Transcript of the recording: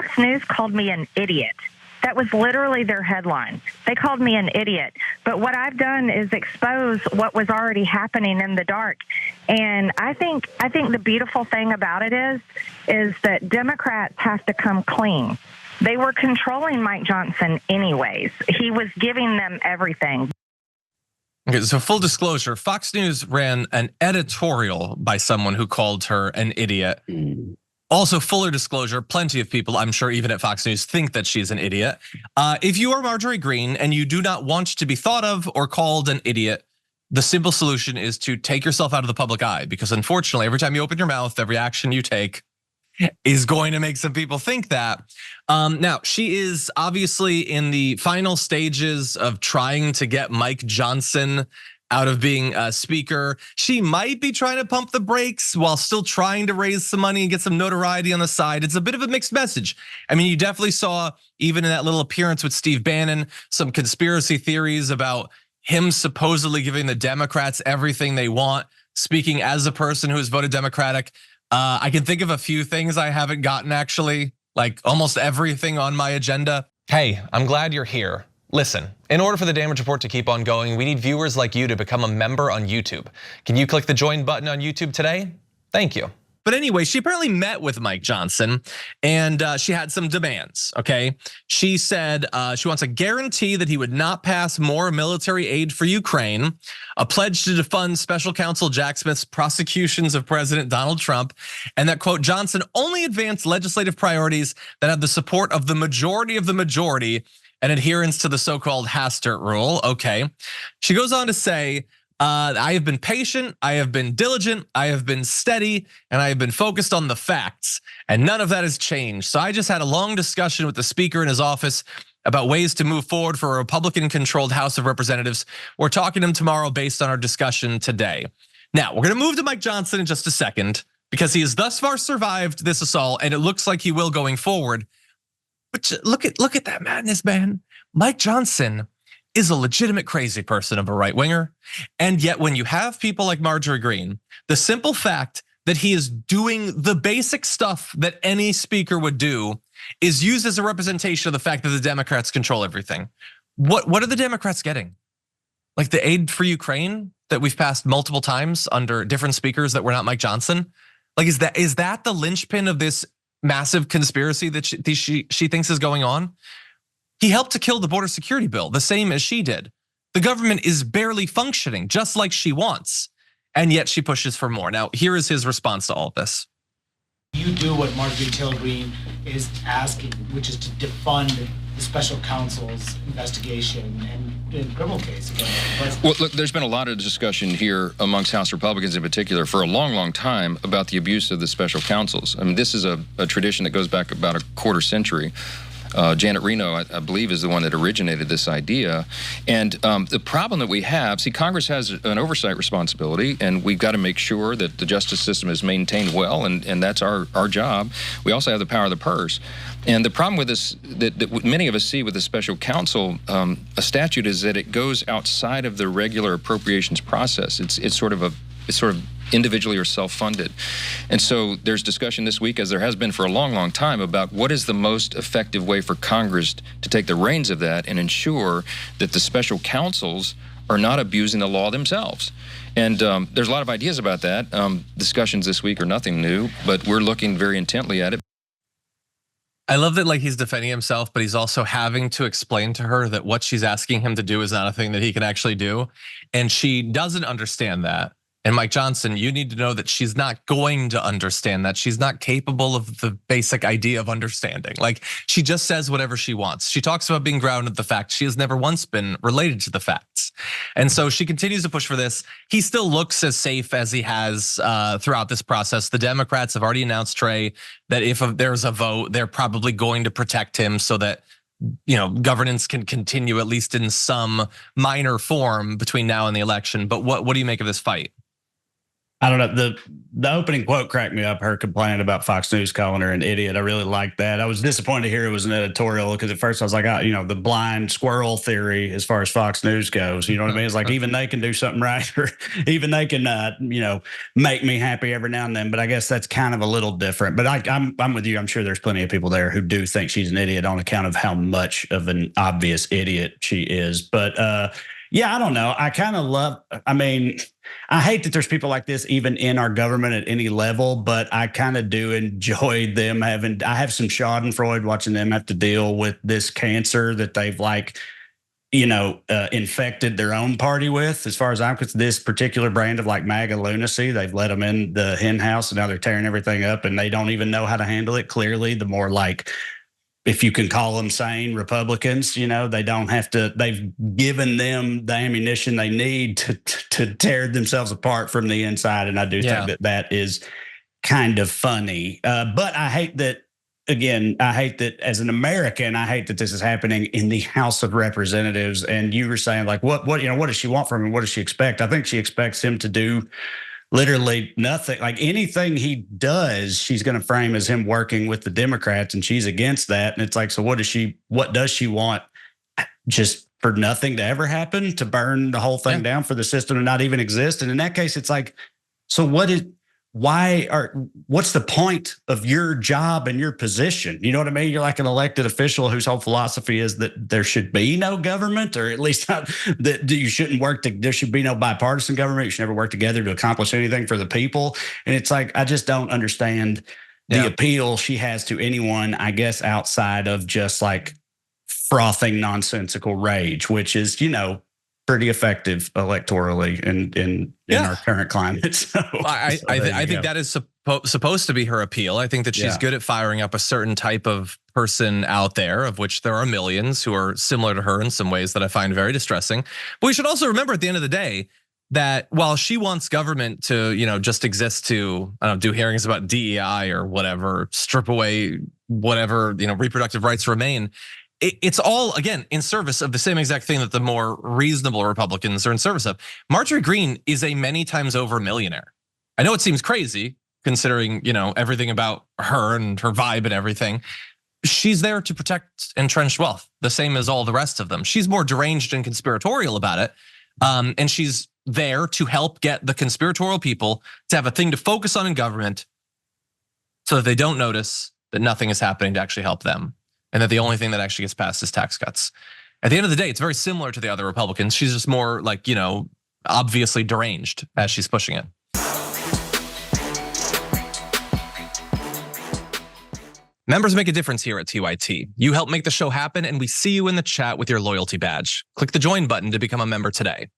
Fox News called me an idiot. That was literally their headline. They called me an idiot. But what I've done is expose what was already happening in the dark. And I think the beautiful thing about it is that Democrats have to come clean. They were controlling Mike Johnson anyways. He was giving them everything. Okay, so full disclosure, Fox News ran an editorial by someone who called her an idiot. Also, fuller disclosure, plenty of people, I'm sure even at Fox News, think that she's an idiot. If you are Marjorie Greene and you do not want to be thought of or called an idiot, the simple solution is to take yourself out of the public eye, because unfortunately, every time you open your mouth, every action you take is going to make some people think that. Now, she is obviously in the final stages of trying to get Mike Johnson out of being a speaker. She might be trying to pump the brakes while still trying to raise some money and get some notoriety on the side. It's a bit of a mixed message. I mean, you definitely saw, even in that little appearance with Steve Bannon, some conspiracy theories about him supposedly giving the Democrats everything they want, speaking as a person who has voted Democratic. I can think of a few things I haven't gotten, actually, like almost everything on my agenda. Hey, I'm glad you're here. Listen, in order for the Damage Report to keep on going, we need viewers like you to become a member on YouTube. Can you click the join button on YouTube today? Thank you. But anyway, she apparently met with Mike Johnson and she had some demands, okay? She said she wants a guarantee that he would not pass more military aid for Ukraine, a pledge to defund special counsel Jack Smith's prosecutions of President Donald Trump, and that, quote, Johnson only advanced legislative priorities that have the support of the majority and adherence to the so-called Hastert rule, okay? She goes on to say, I have been patient, I have been diligent, I have been steady, and I have been focused on the facts, and none of that has changed. So I just had a long discussion with the speaker in his office about ways to move forward for a Republican-controlled House of Representatives. We're talking to him tomorrow based on our discussion today. Now, we're gonna move to Mike Johnson in just a second, because he has thus far survived this assault, and it looks like he will going forward. But look at that madness, man. Mike Johnson is a legitimate crazy person of a right winger. And yet when you have people like Marjorie Greene, the simple fact that he is doing the basic stuff that any speaker would do is used as a representation of the fact that the Democrats control everything. What are the Democrats getting? Like the aid for Ukraine that we've passed multiple times under different speakers that were not Mike Johnson? Like, is that the linchpin of this massive conspiracy that she thinks is going on? He helped to kill the border security bill, the same as she did. The government is barely functioning, just like she wants, and yet she pushes for more. Now, here is his response to all of this. You do what Marjorie Taylor Greene is asking, which is to defund the special counsel's investigation and criminal case against the president. Well, look, there's been a lot of discussion here amongst House Republicans in particular for a long, long time about the abuse of the special counsels. I mean, this is a tradition that goes back about a quarter century. Janet Reno, I believe, is the one that originated this idea. And the problem that we have, see, Congress has an oversight responsibility, and we've got to make sure that the justice system is maintained well, and that's our job. We also have the power of the purse. And the problem with this, that many of us see with the special counsel, a statute, is that it goes outside of the regular appropriations process. It's sort of individually or self-funded. And so there's discussion this week, as there has been for a long, long time, about what is the most effective way for Congress to take the reins of that and ensure that the special counsels are not abusing the law themselves. And there's a lot of ideas about that. Discussions this week are nothing new, but we're looking very intently at it. I love that, like, he's defending himself, but he's also having to explain to her that what she's asking him to do is not a thing that he can actually do. And she doesn't understand that. And Mike Johnson, you need to know that she's not going to understand that. She's not capable of the basic idea of understanding. Like, she just says whatever she wants. She talks about being grounded in the facts. She has never once been related to the facts. And so she continues to push for this. He still looks as safe as he has throughout this process. The Democrats have already announced, Trey, that if there's a vote, they're probably going to protect him so that, you know, governance can continue at least in some minor form between now and the election. But what do you make of this fight? I don't know. The opening quote cracked me up. Her complaining about Fox News calling her an idiot. I really liked that. I was disappointed to hear it was an editorial because at first I was like, the blind squirrel theory as far as Fox News goes. You know what I mean? It's like even they can do something right, or even they can, make me happy every now and then. But I guess that's kind of a little different. But I'm with you. I'm sure there's plenty of people there who do think she's an idiot on account of how much of an obvious idiot she is. But yeah, I don't know. I kind of love. I hate that there's people like this even in our government at any level, but I kind of do enjoy them having. I have some Schadenfreude watching them have to deal with this cancer that they've infected their own party with. As far as I'm concerned, this particular brand of like MAGA lunacy, they've let them in the hen house and now they're tearing everything up and they don't even know how to handle it. Clearly, the more like, if you can call them sane Republicans, they don't have to, they've given them the ammunition they need to tear themselves apart from the inside. And I do think that is kind of funny. But I hate that, again, as an American, I hate that this is happening in the House of Representatives. And you were saying like, what does she want from him? What does she expect? I think she expects him to do literally nothing. Like anything he does, she's going to frame as him working with the Democrats, and she's against that. And it's like, so what does she want? Just for nothing to ever happen, to burn the whole thing down, for the system to not even exist? And in that case, it's like, so what's the point of your job and your position? You know what I mean? You're like an elected official whose whole philosophy is that there should be no government, or at least not that you shouldn't there should be no bipartisan government. You should never work together to accomplish anything for the people. And it's like, I just don't understand the appeal she has to anyone, I guess, outside of just like frothing nonsensical rage, which is, pretty effective electorally in our current climate. So, I think that is supposed to be her appeal. I think that she's good at firing up a certain type of person out there, of which there are millions who are similar to her in some ways that I find very distressing. But we should also remember at the end of the day that while she wants government to, just exist to, do hearings about DEI or whatever, strip away whatever, reproductive rights remain, it's all, again, in service of the same exact thing that the more reasonable Republicans are in service of. Marjorie Greene is a many times over millionaire. I know it seems crazy considering, everything about her and her vibe and everything. She's there to protect entrenched wealth, the same as all the rest of them. She's more deranged and conspiratorial about it. And she's there to help get the conspiratorial people to have a thing to focus on in government so that they don't notice that nothing is happening to actually help them. And that the only thing that actually gets passed is tax cuts. At the end of the day, it's very similar to the other Republicans. She's just more like, obviously deranged as she's pushing it. Members make a difference here at TYT. You help make the show happen, and we see you in the chat with your loyalty badge. Click the join button to become a member today.